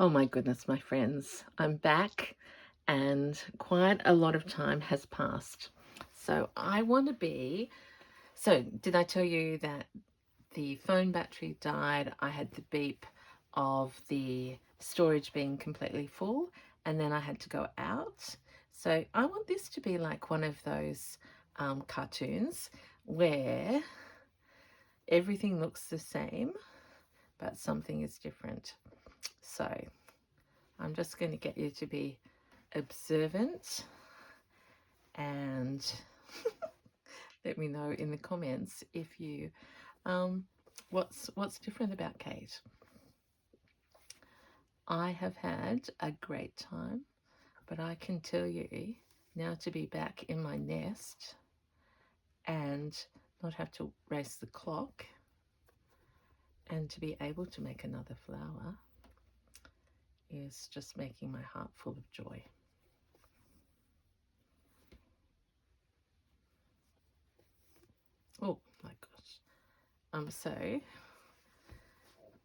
Oh my goodness, my friends, I'm back and quite a lot of time has passed. So I want to be. So, did I tell you that the phone battery died? I had the beep of the storage being completely full, and then I had to go out. So, I want this to be like one of those cartoons where everything looks the same, but something is different. So, I'm just going to get you to be observant and let me know in the comments if you what's different about Kate. I have had a great time, but I can tell you now to be back in my nest and not have to race the clock and to be able to make another flower is just making my heart full of joy. Oh my gosh, I'm so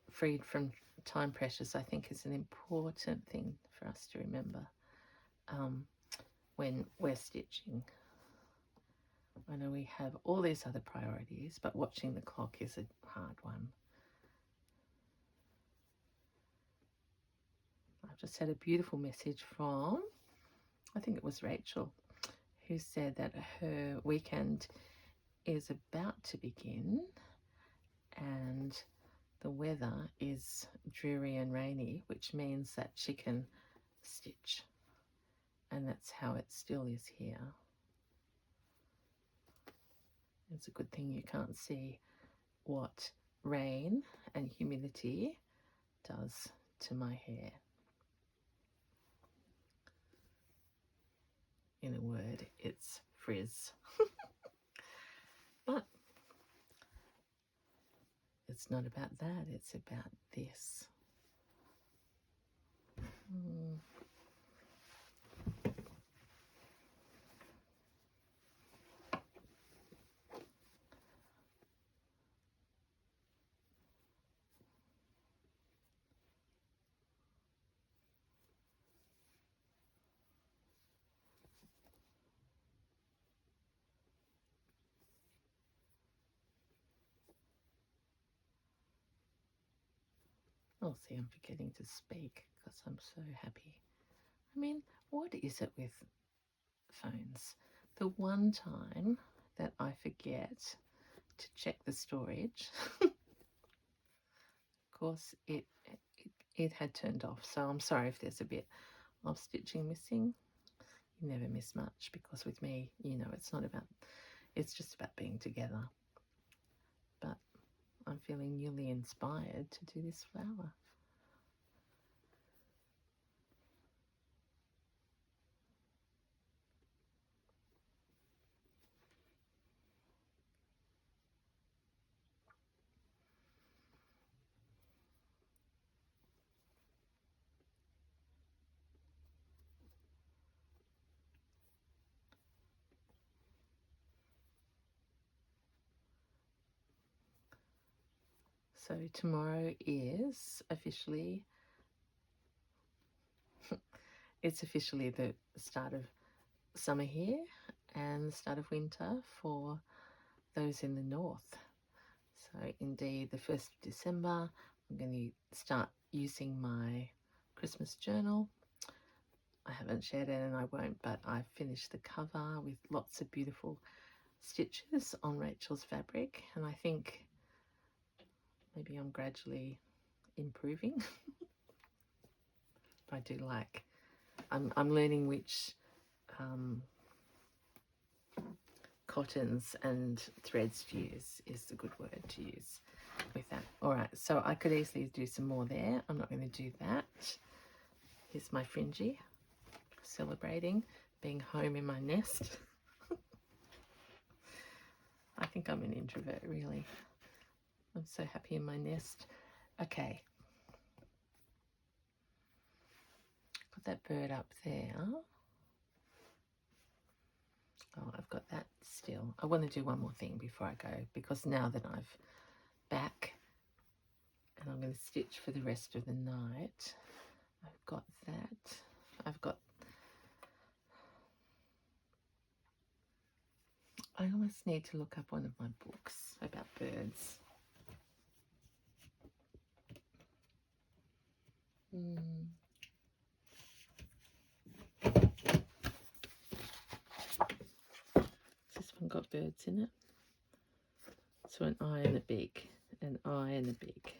freed from time pressures. I think is an important thing for us to remember when we're stitching. I know we have all these other priorities, but watching the clock is a hard one. I've just had a beautiful message from, I think it was Rachel, who said that her weekend is about to begin and the weather is dreary and rainy, which means that she can stitch. And that's how it still is here. It's a good thing you can't see what rain and humidity does to my hair. In a word, it's frizz. But it's not about that, it's about this. Oh, see, I'm forgetting to speak because I'm so happy. I mean, what is it with phones? The one time that I forget to check the storage, of course, it had turned off. So I'm sorry if there's a bit of stitching missing. You never miss much because with me, you know, it's just about being together. But I'm feeling newly inspired to do this flower. So tomorrow is officially, it's officially the start of summer here and the start of winter for those in the north. So indeed, the 1st of December, I'm going to start using my Christmas journal. I haven't shared it and I won't, but I've finished the cover with lots of beautiful stitches on Rachel's fabric, and I think maybe I'm gradually improving. I do like, I'm learning which cottons and threads to use is the good word to use with that. All right, so I could easily do some more there. I'm not going to do that. Here's my fringy, celebrating being home in my nest. I think I'm an introvert, really. I'm so happy in my nest. Okay. Put that bird up there. Oh, I've got that still. I want to do one more thing before I go, because now that I've back and I'm going to stitch for the rest of the night, just need to look up one of my books about birds. This one got birds in it. So an eye and a beak, an eye and a beak.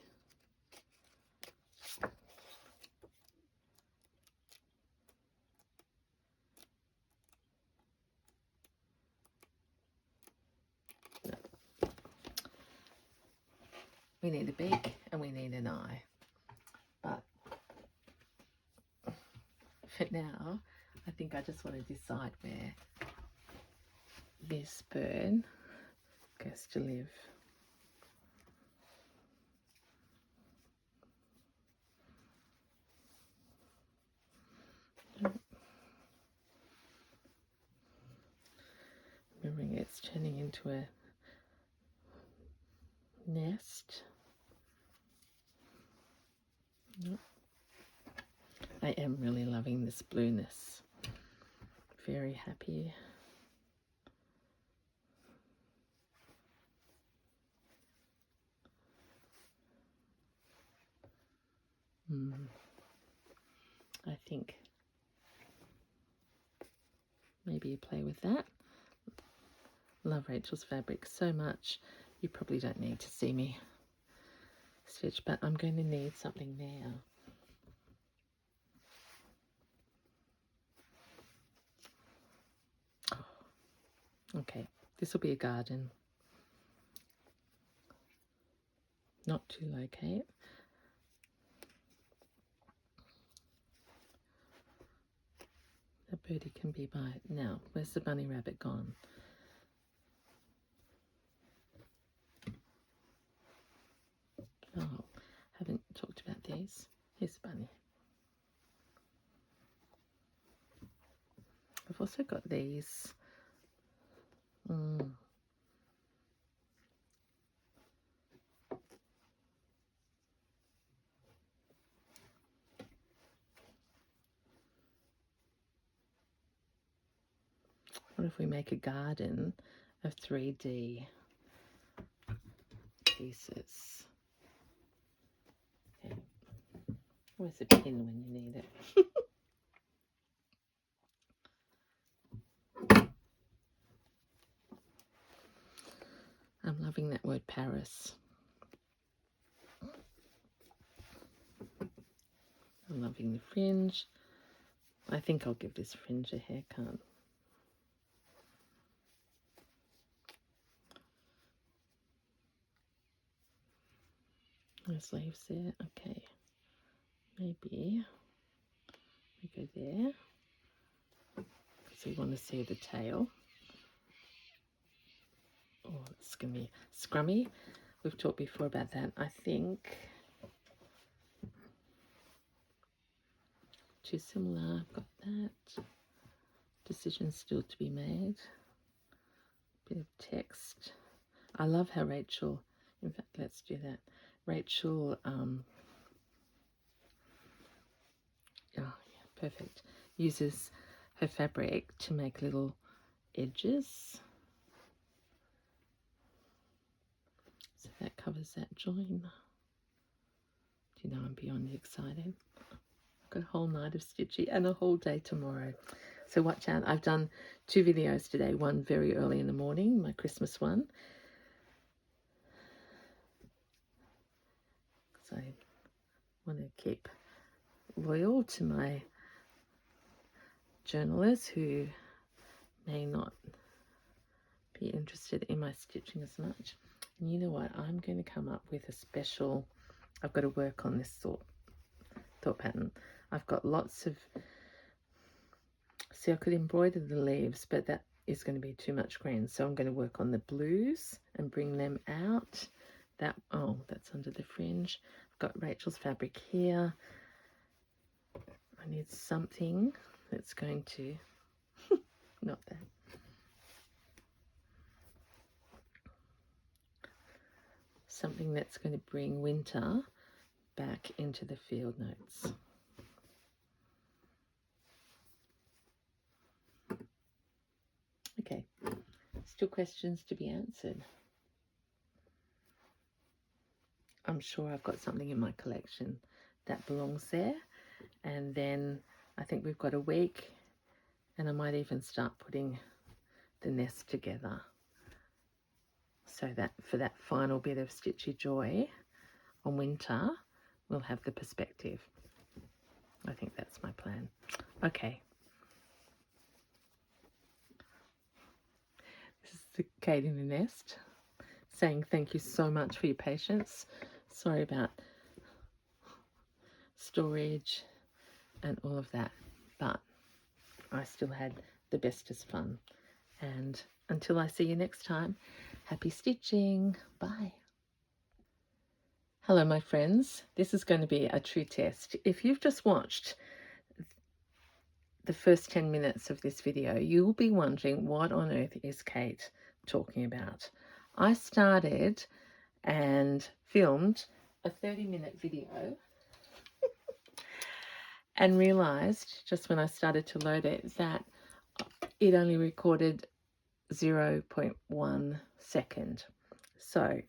No. We need a beak and we need an eye. But for now, I think I just want to decide where this bird goes to live. Remembering it's turning into a nest. Nope. I am really loving this blueness. Very happy. I think maybe you play with that. Love Rachel's fabric so much. You probably don't need to see me stitch, but I'm going to need something now. Okay, this will be a garden. Not to locate. The birdie can be by it. Now, where's the bunny rabbit gone? Oh, haven't talked about these. Here's the bunny. I've also got these. What if we make a garden of 3D pieces? Okay. Where's the pin when you need it? I'm loving that word Paris. I'm loving the fringe. I think I'll give this fringe a haircut. There's leaves there. Okay. Maybe we go there because we want to see the tail. Oh, it's going to be scrummy. We've talked before about that. I think too similar. I've got that. Decision still to be made. Bit of text. I love how Rachel, in fact, let's do that. Rachel, oh yeah, perfect. Uses her fabric to make little edges. So that covers that join. Do you know I'm beyond excited? I've got a whole night of stitching and a whole day tomorrow. So watch out. I've done 2 videos today. One very early in the morning, my Christmas one. So I want to keep loyal to my journalists who may not be interested in my stitching as much. And you know what? I'm going to come up with a special, I've got to work on this thought pattern. I've got lots of, see, I could embroider the leaves, but that is going to be too much green. So I'm going to work on the blues and bring them out. That, oh, that's under the fringe. I've got Rachel's fabric here. I need something that's going to, not that. Something that's going to bring winter back into the field notes. Okay, still questions to be answered. I'm sure I've got something in my collection that belongs there. And then I think we've got a week, and I might even start putting the nest together, so that for that final bit of stitchy joy on winter, we'll have the perspective. I think that's my plan. Okay. This is the Kate in the Nest saying thank you so much for your patience. Sorry about storage and all of that, but I still had the bestest fun. And until I see you next time, happy stitching. Bye. Hello, my friends. This is going to be a true test. If you've just watched the first 10 minutes of this video, you'll be wondering, what on earth is Kate talking about? I started and filmed a 30-minute video and realized just when I started to load it that it only recorded 0.1 second. So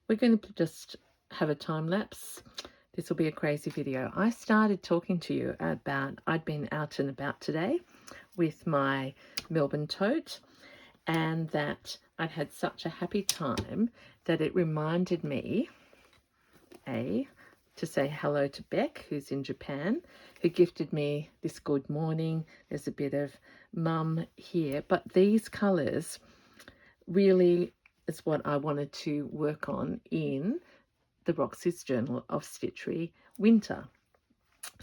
we're going to just have a time lapse. This will be a crazy video. I started talking to you about I'd been out and about today with my Melbourne tote, and that I'd had such a happy time that it reminded me, to say hello to Beck, who's in Japan, who gifted me this good morning. There's a bit of mum here, but these colours really is what I wanted to work on in the Roxy's Journal of Stitchery Winter.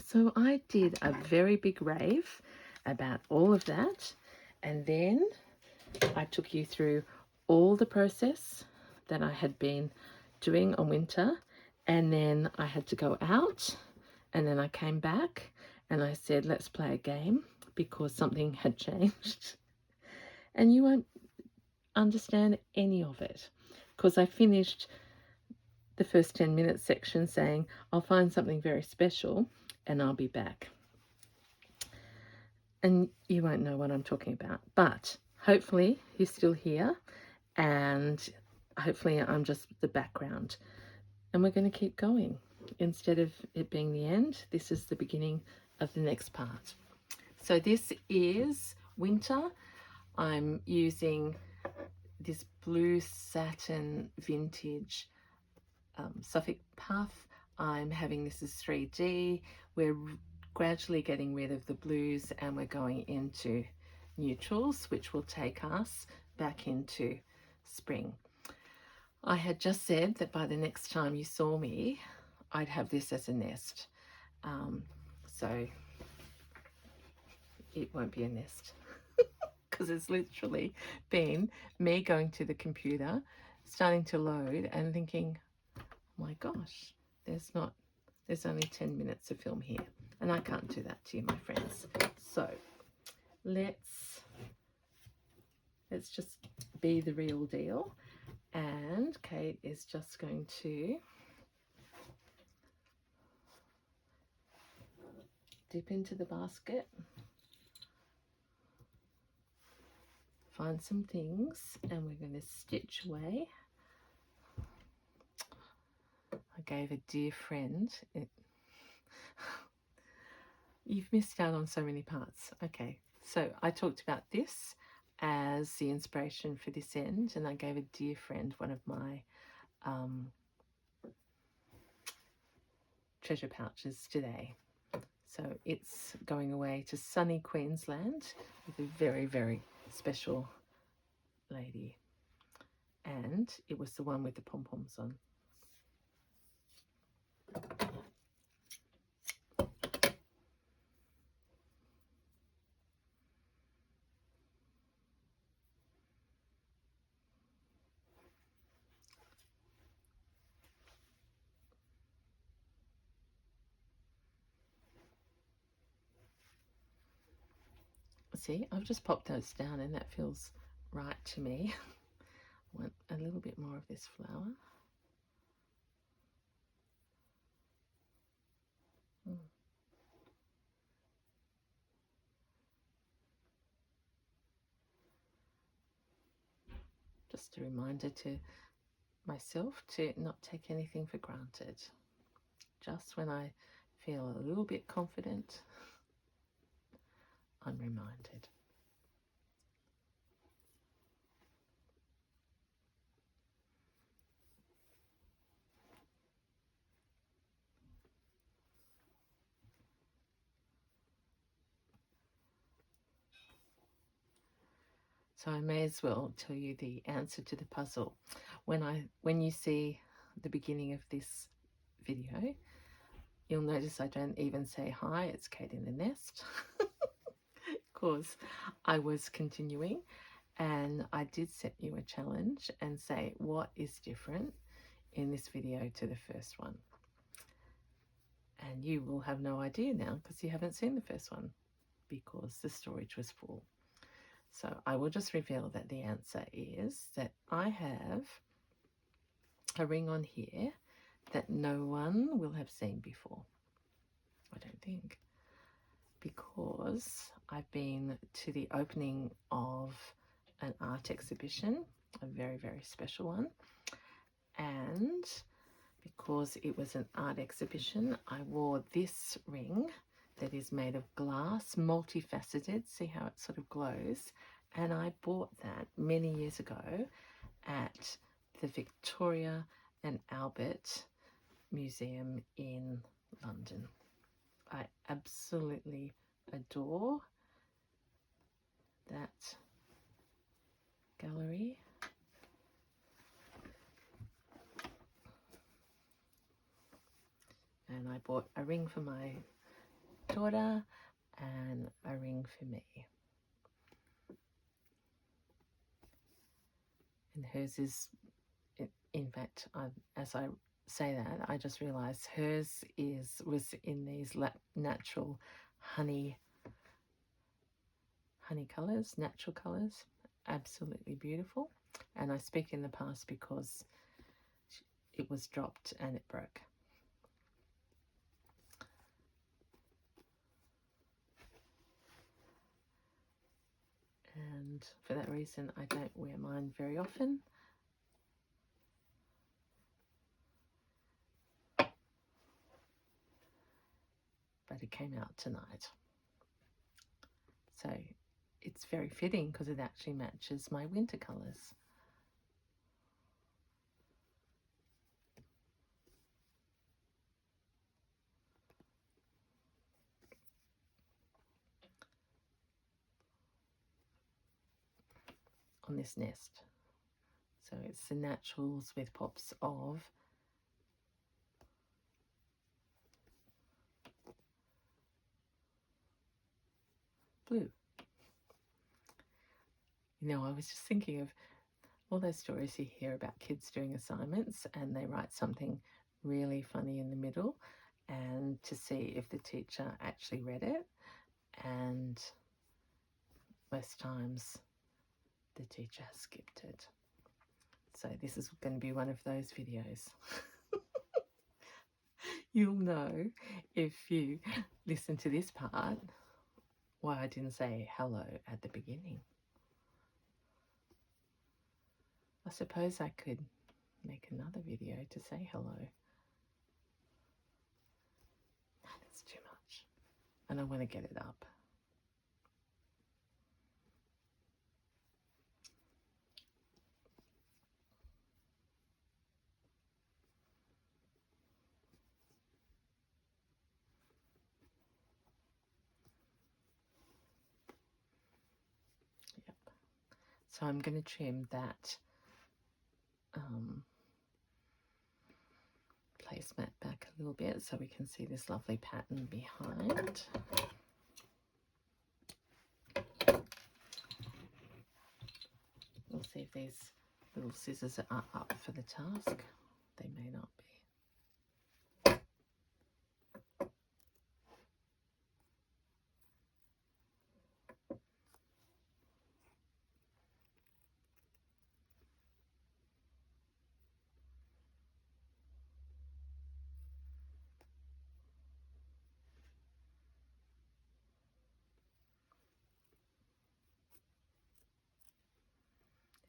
So I did a very big rave about all of that, and then I took you through all the process that I had been doing on winter, and then I had to go out, and then I came back and I said, let's play a game because something had changed. And you won't understand any of it because I finished the first 10 minutes section saying, I'll find something very special and I'll be back. And you won't know what I'm talking about, but hopefully you're still here, and hopefully I'm just the background, and we're going to keep going. Instead of it being the end, this is the beginning of the next part. So this is winter. I'm using this blue satin vintage Suffolk puff. I'm having this as 3D. We're gradually getting rid of the blues and we're going into neutrals, which will take us back into spring. I had just said that by the next time you saw me, I'd have this as a nest. So it won't be a nest because it's literally been me going to the computer, starting to load and thinking, oh my gosh, there's only 10 minutes of film here, and I can't do that to you, my friends. So let's just be the real deal. And Kate is just going to dip into the basket, find some things, and we're going to stitch away. I gave a dear friend You've missed out on so many parts. Okay, so I talked about this as the inspiration for this end, and I gave a dear friend one of my treasure pouches today. So it's going away to sunny Queensland with a very, very special lady. And it was the one with the pom-poms on. See, I've just popped those down and that feels right to me. I want a little bit more of this flower. Just a reminder to myself to not take anything for granted. Just when I feel a little bit confident, I'm reminded. So I may as well tell you the answer to the puzzle. When you see the beginning of this video, you'll notice I don't even say hi, it's Kate in the Nest. Because I was continuing, and I did set you a challenge and say what is different in this video to the first one. And you will have no idea now because you haven't seen the first one because the storage was full. So I will just reveal that the answer is that I have a ring on here that no one will have seen before, I don't think, because I've been to the opening of an art exhibition, a very, very special one, and because it was an art exhibition, I wore this ring that is made of glass, multifaceted. See how it sort of glows? And I bought that many years ago at the Victoria and Albert Museum in London. I absolutely adore that gallery. And I bought a ring for my daughter and a ring for me. And hers is, in fact, as I say that, I just realised hers was in these natural honey colours, natural colours, absolutely beautiful. And I speak in the past because it was dropped and it broke. And for that reason, I don't wear mine very often. But it came out tonight. So it's very fitting because it actually matches my winter colours. On this nest. So it's the naturals with pops of blue. You know, I was just thinking of all those stories you hear about kids doing assignments and they write something really funny in the middle, and to see if the teacher actually read it. And most times the teacher has skipped it. So this is going to be one of those videos. You'll know if you listen to this part why I didn't say hello at the beginning. I suppose I could make another video to say hello. No, that's too much. And I want to get it up. Yep. So I'm going to trim that placemat back a little bit so we can see this lovely pattern behind. We'll see if these little scissors are up for the task. They may not be.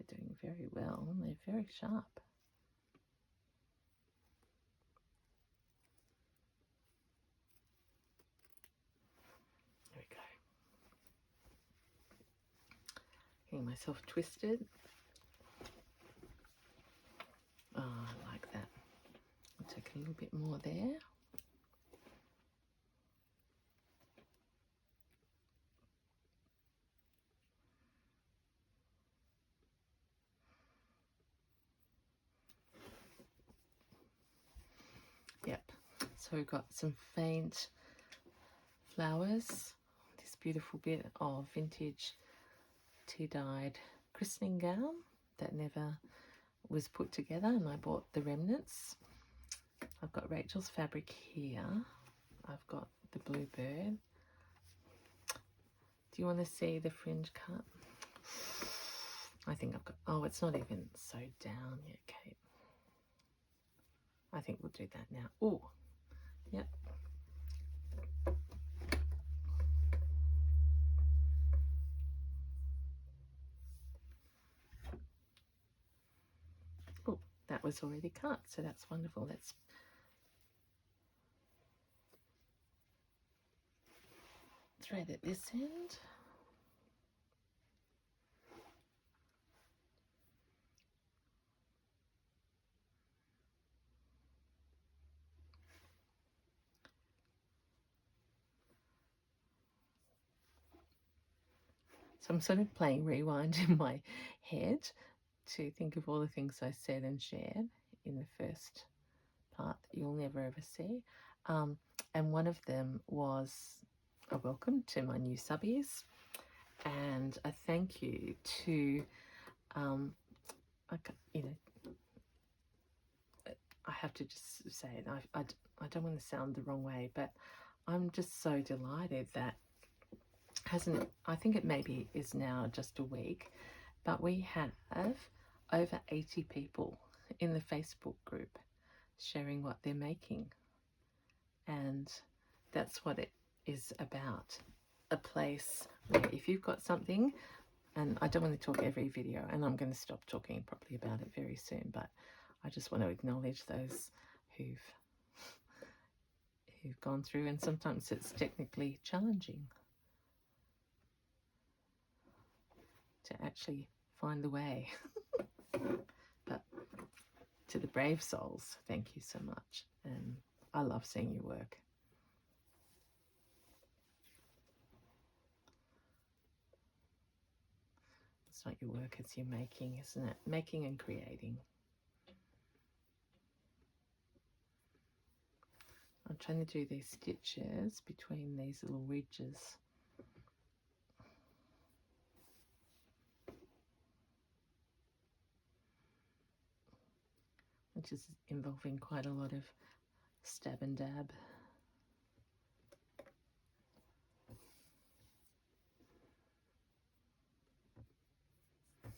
It doing very well. They're very sharp. There we go. Getting myself twisted. Oh, I like that. I'll take a little bit more there. Yep. So we've got some faint flowers. This beautiful bit of vintage tea-dyed christening gown that never was put together, and I bought the remnants. I've got Rachel's fabric here. I've got the bluebird. Do you want to see the fringe cut? I think I've got, oh, it's not even sewed down yet, Kate. I think we'll do that now. Oh, yep. Oh, that was already cut, so that's wonderful. Let's thread at this end. So I'm sort of playing rewind in my head to think of all the things I said and shared in the first part that you'll never ever see. And one of them was a welcome to my new subbies and a thank you to, you know, I have to just say it. I don't want to sound the wrong way, but I'm just so delighted that I think it maybe is now just a week, but we have over 80 people in the Facebook group sharing what they're making. And that's what it is about. A place where if you've got something, and I don't want to talk every video, and I'm going to stop talking properly about it very soon, but I just want to acknowledge those who've gone through, and sometimes it's technically challenging to actually find the way. But to the brave souls, thank you so much. And I love seeing your work. It's not your work, it's your making, isn't it? Making and creating. I'm trying to do these stitches between these little ridges. Which is involving quite a lot of stab and dab. I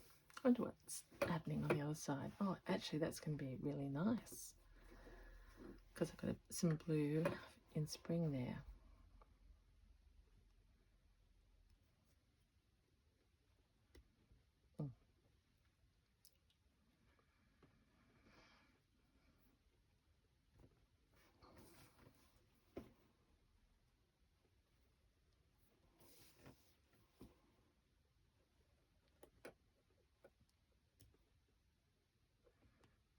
wonder what's happening on the other side. Oh, actually that's going to be really nice because I've got some blue in spring there.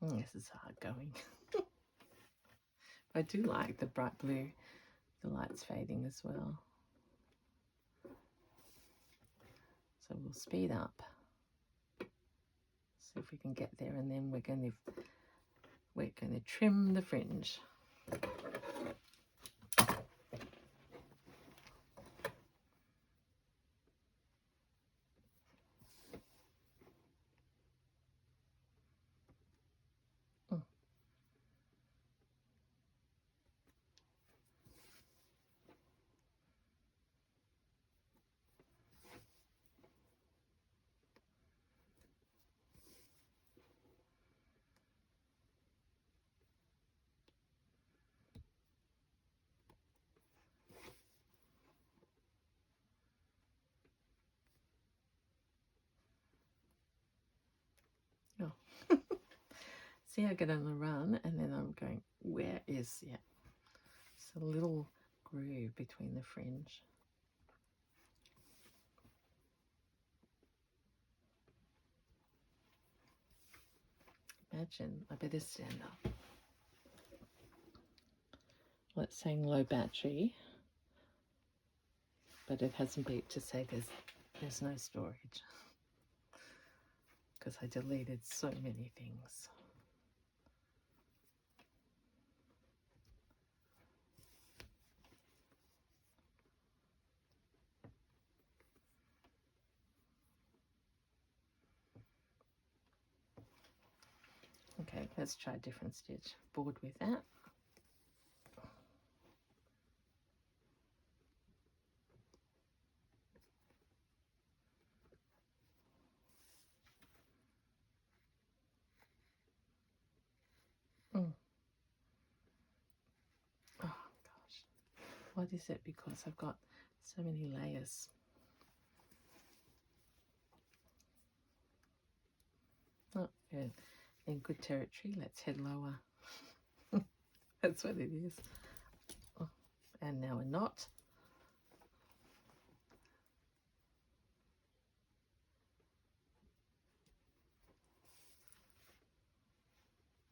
This is hard going. I do like the bright blue, the light's fading as well. So we'll speed up, see if we can get there, and then we're going to trim the fringe. See, I get on the run and then I'm going, where is, yeah, it's a little groove between the fringe. Imagine, I better stand up. Well, it's saying low battery, but it hasn't beeped to say there's no storage because I deleted so many things. Okay, let's try a different stitch. Bored with that. Oh gosh, what is it? Because I've got so many layers. Oh, good. In good territory. Let's head lower. That's what it is. Oh, and now a knot.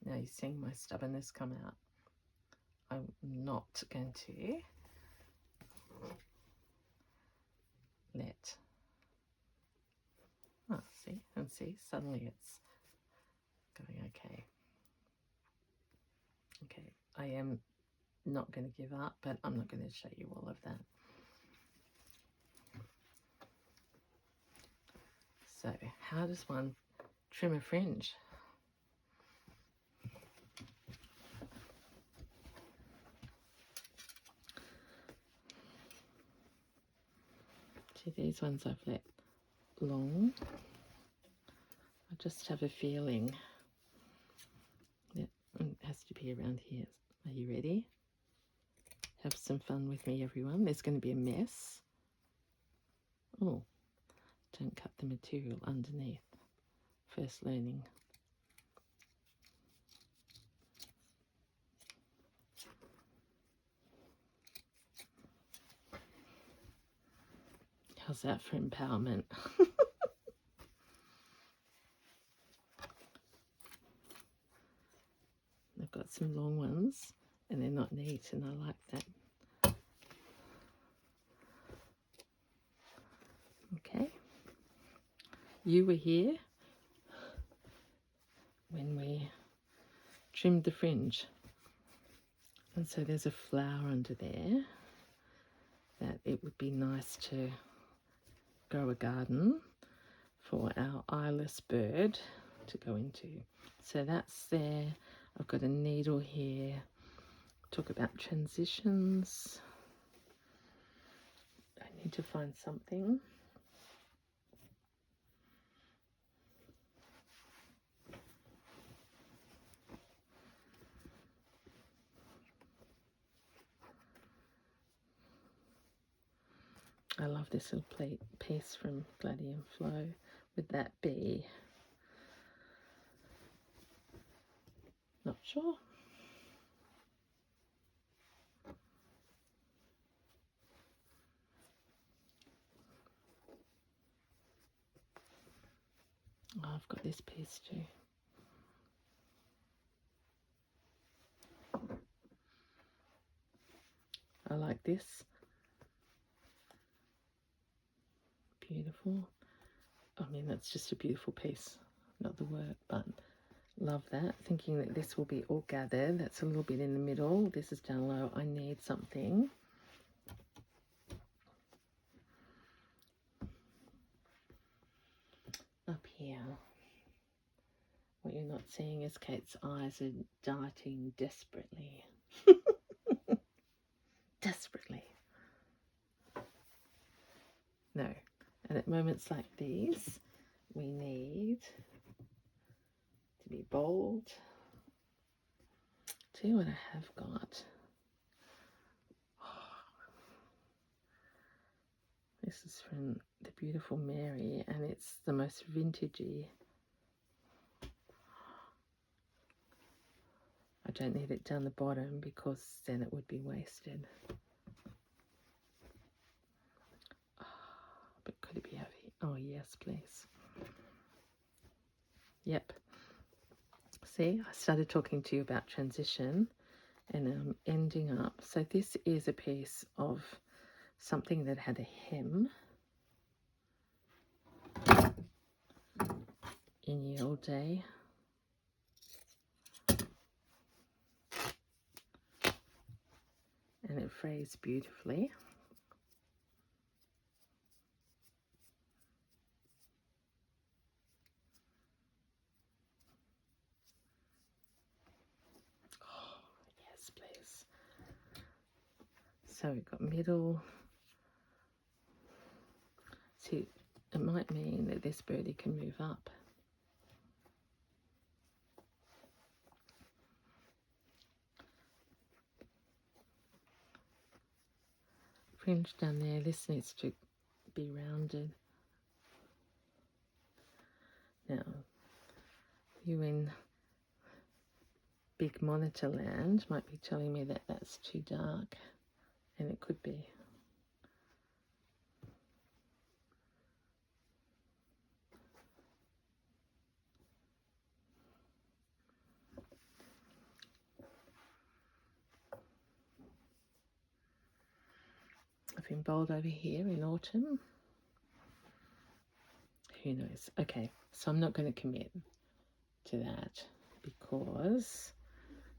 Now you're seeing my stubbornness come out. I'm not going to let, see, suddenly it's going okay. Okay, I am not going to give up, but I'm not going to show you all of that. So how does one trim a fringe? See, these ones I've let long. I just have a feeling that it has to be around here. Are you ready? Have some fun with me, everyone. There's going to be a mess. Oh, don't cut the material underneath. First learning. How's that for empowerment? I've got some long ones and they're not neat and I like that. Okay. You were here when we trimmed the fringe. And so there's a flower under there that it would be nice to grow a garden for our eyeless bird to go into. So that's there. I've got a needle here. Talk about transitions. I need to find something. I love this little piece from Gladium Flow with that bee. Not sure. Oh, I've got this piece too. I like this. Beautiful. I mean, that's just a beautiful piece. Not the work, but love that. Thinking that this will be all gathered. That's a little bit in the middle. This is down low. I need something. Up here. What you're not seeing is Kate's eyes are darting desperately. Desperately. No. And at moments like these, we need to be bold. Tell you what I have got. This is from the beautiful Mary, and it's the most vintagey. I don't need it down the bottom because then it would be wasted. But could it be over here? Oh, yes, please. Yep. See, I started talking to you about transition and I'm ending up. So this is a piece of something that had a hem in ye old day. And it frays beautifully. Oh, yes, please. So we've got middle. See, it might mean that this birdie can move up. Fringe down there, this needs to be rounded. Now, you in big monitor land might be telling me that that's too dark, and it could be. I've been bold over here in autumn. Who knows? Okay, so I'm not going to commit to that because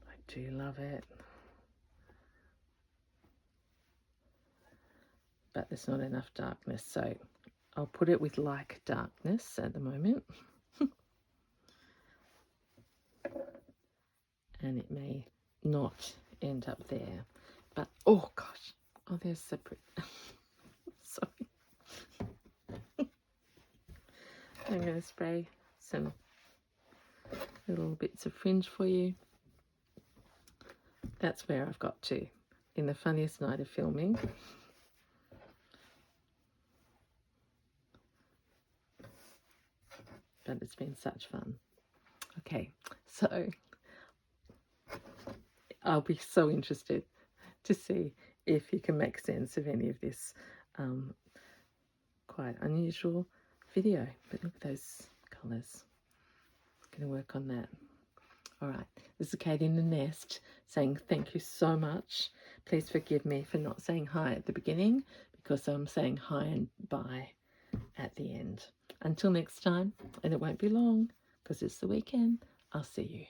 I do love it. But there's not enough darkness, so I'll put it with like darkness at the moment. And it may not end up there. But, oh gosh, oh, there's separate. Sorry. I'm going to spray some little bits of fringe for you. That's where I've got to in the funniest night of filming. But it's been such fun. Okay, so I'll be so interested to see if you can make sense of any of this quite unusual video. But look at those colours. I'm going to work on that. All right, this is Kate in the Nest saying thank you so much. Please forgive me for not saying hi at the beginning because I'm saying hi and bye at the end. Until next time, and it won't be long because it's the weekend, I'll see you.